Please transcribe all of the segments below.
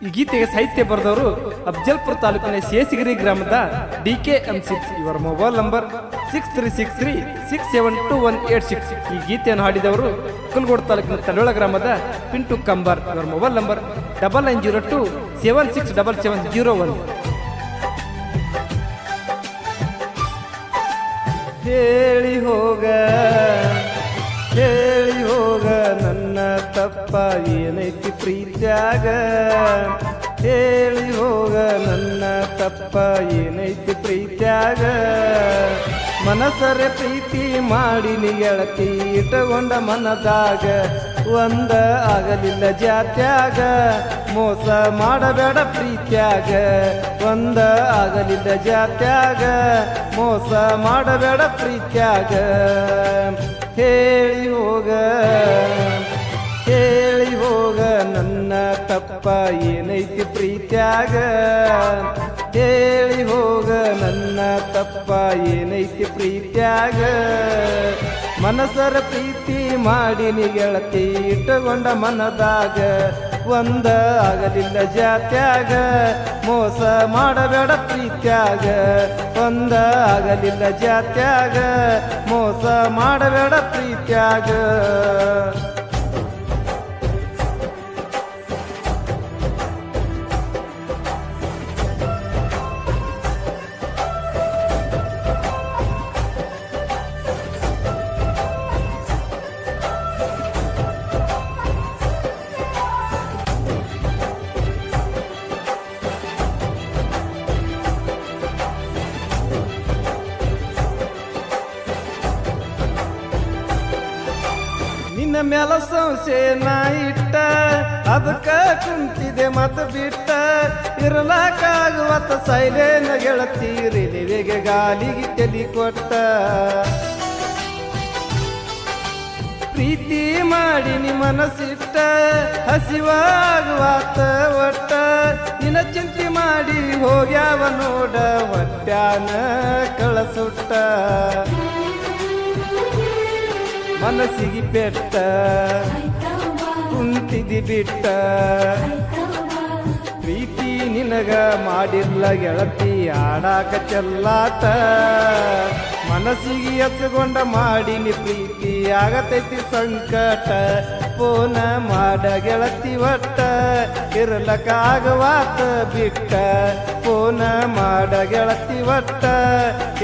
ಈ ಗೀತೆಗೆ ಸಾಹಿತ್ಯ ಬರೆದವರು ಅಫ್ಜಲ್ಪುರ ತಾಲೂಕಿನ ಶೇಷಗಿರಿ ಗ್ರಾಮದ DKM6. ಇವರ ಮೊಬೈಲ್ ನಂಬರ್ 6363672186. ಈ ಗೀತೆಯನ್ನು ಹಾಡಿದವರು ಕುಲ್ಗೋಡ್ ತಾಲೂಕಿನ ತಡೋಳ ಗ್ರಾಮದ ಪಿಂಟು ಕಂಬಾರ್. ಇವರ ಮೊಬೈಲ್ ನಂಬರ್ 9902767701. ಹೇಳಿ ಹೋಗ ನನ್ನ ತಪ್ಪ ಏನೈತಿ ಪ್ರೀತ್ಯಾಗ, ಹೇಳಿ ಹೋಗ ನನ್ನ ತಪ್ಪ ಏನೈತಿ ಪ್ರೀತ್ಯಾಗ. ಮನಸರೆ ಪ್ರೀತಿ ಮಾಡಿ ಗೆಳತಿ ಇಟ್ಟುಕೊಂಡ ಮನದಾಗ, ಒಂದ ಆಗಲಿಲ್ಲ ಜಾತ್ಯಾಗ ಮೋಸ ಮಾಡಬೇಡ ಪ್ರೀತ್ಯಾಗ. ಒಂದ ಆಗಲಿಲ್ಲ ಜಾತ್ಯಾಗ ಮೋಸ ಮಾಡಬೇಡ ಪ್ರೀತ್ಯಾಗ. ಹೇಳಿ ಹೋಗ ನನ್ನ ತಪ್ಪ ಏನೈತಿ ಪ್ರೀತ್ಯಾಗ, ಹೇಳಿ ಹೋಗ ನನ್ನ ತಪ್ಪ ಏನೈತಿ ಪ್ರೀತ್ಯಾಗ. ಮನಸರ ಪ್ರೀತಿ ಮಾಡಿ ಗೆಳತಿ ಇಟ್ಟುಕೊಂಡ ಮನದಾಗ, ಒಂದ ಆಗಲಿಲ್ಲ ಜಾತ್ಯಾಗ ಮೋಸ ಮಾಡಬೇಡ ಪ್ರೀತ್ಯಾಗ. ಒಂದ ಆಗಲಿಲ್ಲ ಜಾತ್ಯಾಗ ಮೋಸ ಮಾಡಬೇಡ ಪ್ರೀತ್ಯಾಗ. ನಿನ್ನ ಮ್ಯಾಲ ಸಂಶಯ ನಾ ಇಟ್ಟ, ಅದಕ್ಕ ಕುಂತಿದೆ ಮತ ಬಿಟ್ಟ. ಇರಲಾಕಾಗುವತ್ತ ಸೈಲೇನ ಗೆಳತಿ ರಿಲಿವೆಗೆ ಗಾಲಿಗೆ ತಲಿ ಕೊಟ್ಟ. ಪ್ರೀತಿ ಮಾಡಿ ನಿ ಮನಸ್ಸಿಟ್ಟ, ಹಸಿವಾಗುವಾತ ಒಟ್ಟ. ನಿನ್ನ ಚಿಂತೆ ಮಾಡಿ ಹೋಗ್ಯಾವ ನೋಡ ಒಟ್ಟ್ಯಾನ ಕಳಸುಟ್ಟ. ಮನಸ್ಸಿಗೆ ಪೆಟ್ಟ ಕುಂತಿದಿ ಬಿಟ್ಟ, ಪ್ರೀತಿ ನಿನಗ ಮಾಡಿಲ್ಲ ಗೆಳತಿ ಆಡಾಕ ಚೆಲ್ಲಾಟ. ಮನಸ್ಸಿಗೆ ಎತ್ತುಕೊಂಡ ಮಾಡಿನಿ ಪ್ರೀತಿ ಆಗತೈತಿ ಸಂಕಟ. ಫೋನ ಮಾಡ ಗೆಳತಿ ಒಟ್ಟ, ಇರಲಕ್ಕಾಗವಾತ ಬಿಟ್ಟ. ಫೋನ ಮಾಡ ಗೆಳತಿ ಒಟ್ಟ,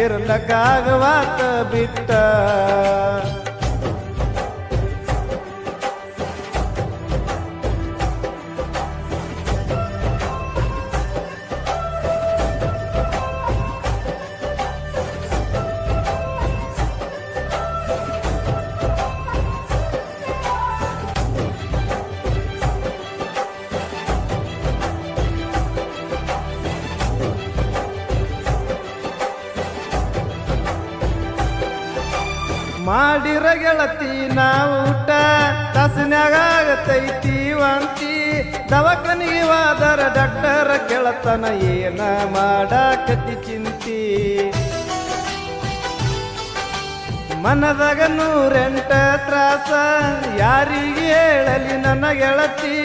ಇರಲಕ್ಕಾಗವಾತ ಬಿಟ್ಟ. ಮಾಡಿರ ಗೆಳತಿ ನಾವು ಊಟ, ತಾಸನ್ಯಾಗ ಆಗತೈತಿ ವಾಂತಿ. ದವಾಖಾನಿಗೆ ಹೋದರ ಡಾಕ್ಟರ್ ಗೆಳತನ ಏನ ಮಾಡಾಕತಿ ಚಿಂತಿ. ಮನದಾಗ 108 ತ್ರಾಸ, ಯಾರಿಗೆ ಹೇಳಲಿ ನನ್ನ ಗೆಳತಿ.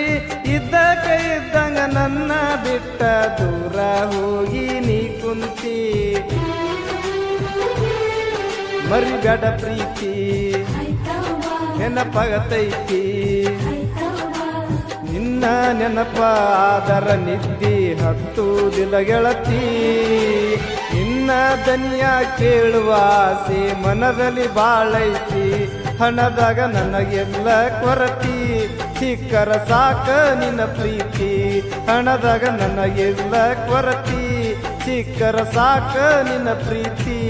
ಇದ್ದಕ ಇದ್ದಂಗ ನನ್ನ ಬಿಟ್ಟ ದೂರ ಹೋಗಿ ನೀ ಕುಂತಿ. ಮರಿಬೇಡ ಪ್ರೀತಿ ನೆನಪಾಗತೈತಿ, ನಿನ್ನ ನೆನಪಾದರ ನಿದ್ದಿ ಹತ್ತುವುದಿಲ್ಲ ಗೆಳತಿ. ನಿನ್ನ ದನಿಯ ಕೇಳುವ ಆಸೆ ಮನದಲ್ಲಿ ಬಾಳೈತಿ. ಹಣದಾಗ ನನಗೆಲ್ಲ ಕೊರತಿ, ಸಿಕ್ಕರ ಸಾಕ ನಿನ್ನ ಪ್ರೀತಿ. ಹಣದಾಗ ನನಗೆಲ್ಲ ಕೊರತಿ, ಸಿಕ್ಕರ ಸಾಕ ನಿನ್ನ ಪ್ರೀತಿ.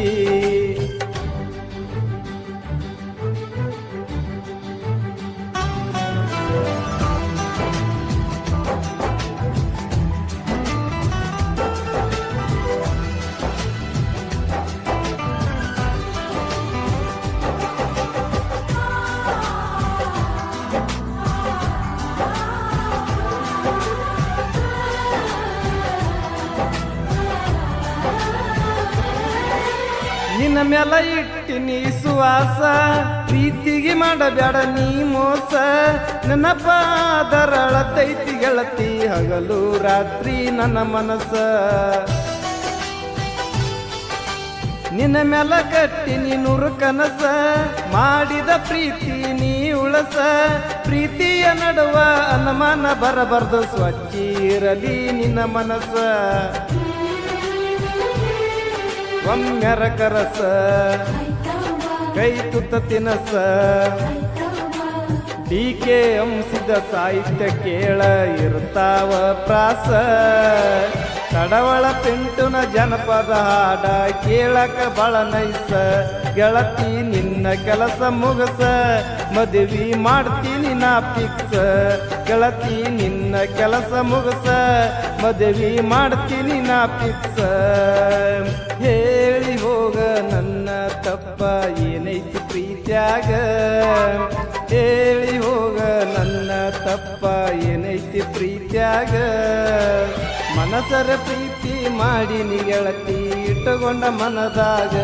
ನಿನ್ನ ಮ್ಯಾಲ ಇಟ್ಟಿನಿ ಸುವಾಸ, ಪ್ರೀತಿಗೆ ಮಾಡ ಮಾಡಬೇಡ ನೀ ಮೋಸ ನೆನಪಾದರಳತೈತಿ ಗೆಳತಿ ಹಗಲು ರಾತ್ರಿ ನನ್ನ ಮನಸ್ಸ ನಿನ್ನ ಮೆಲ ಕಟ್ಟಿ ನೀನೂರು ಕನಸ ಮಾಡಿದ ಪ್ರೀತಿ ನೀ ಉಳಸ ಪ್ರೀತಿಯ ನಡುವ ಅನುಮಾನ ಬರಬಾರ್ದು ಸ್ವಚ್ಛ ಇರಲಿ ನಿನ್ನ ಮನಸ್ಸ ಒಮ್ಮೆರ ಕರಸ ಕೈ ತುತ್ತ ತಿನಸ ಡಿಕೆ ಅಂಸಿದ ಸಾಹಿತ್ಯ ಕೇಳ ಇರ್ತಾವ ಪ್ರಾಸ ತಡವಳ ಪಿಂಟುನ ಜನಪದ ಹಾಡ ಕೇಳಕ ಬಳ ನೈಸ ಗೆಳತಿ ನಿನ್ನ ಕೆಲಸ ಮುಗಸ ಮದುವೆ ಮಾಡ್ತೀನಿ ನಾ ಫಿಕ್ಸ್ ಗೆಳತಿ ನಿನ್ನ ಕೆಲಸ ಮುಗಸ ಮದುವೆ ಮಾಡ್ತೀನಿ ನಾ ಫಿಕ್ಸ್ ಹೇಳಿ ಹೋಗ ನನ್ನ ತಪ್ಪ ಏನೈತಿ ಪ್ರೀತ್ಯಾಗ ಹೇಳಿ ಹೋಗ ನನ್ನ ತಪ್ಪ ಏನೈತಿ ಪ್ರೀತ್ಯಾಗ ಮನಸರ ಪ್ರೀತಿ ಮಾಡಿ ಗೆಳತಿ ಇಟ್ಟುಕೊಂಡ ಮನದಾಗ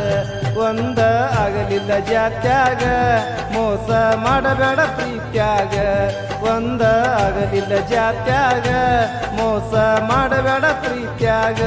ಒಂದ ಆಗಲಿಲ್ಲ ಜಾತ್ಯಾಗ ಮೋಸ ಮಾಡಬೇಡ ಪ್ರೀತ್ಯಾಗ ಒಂದ ಆಗಲಿಲ್ಲ ಜಾತ್ಯಾಗ ಮೋಸ ಮಾಡಬೇಡ ಪ್ರೀತ್ಯಾಗ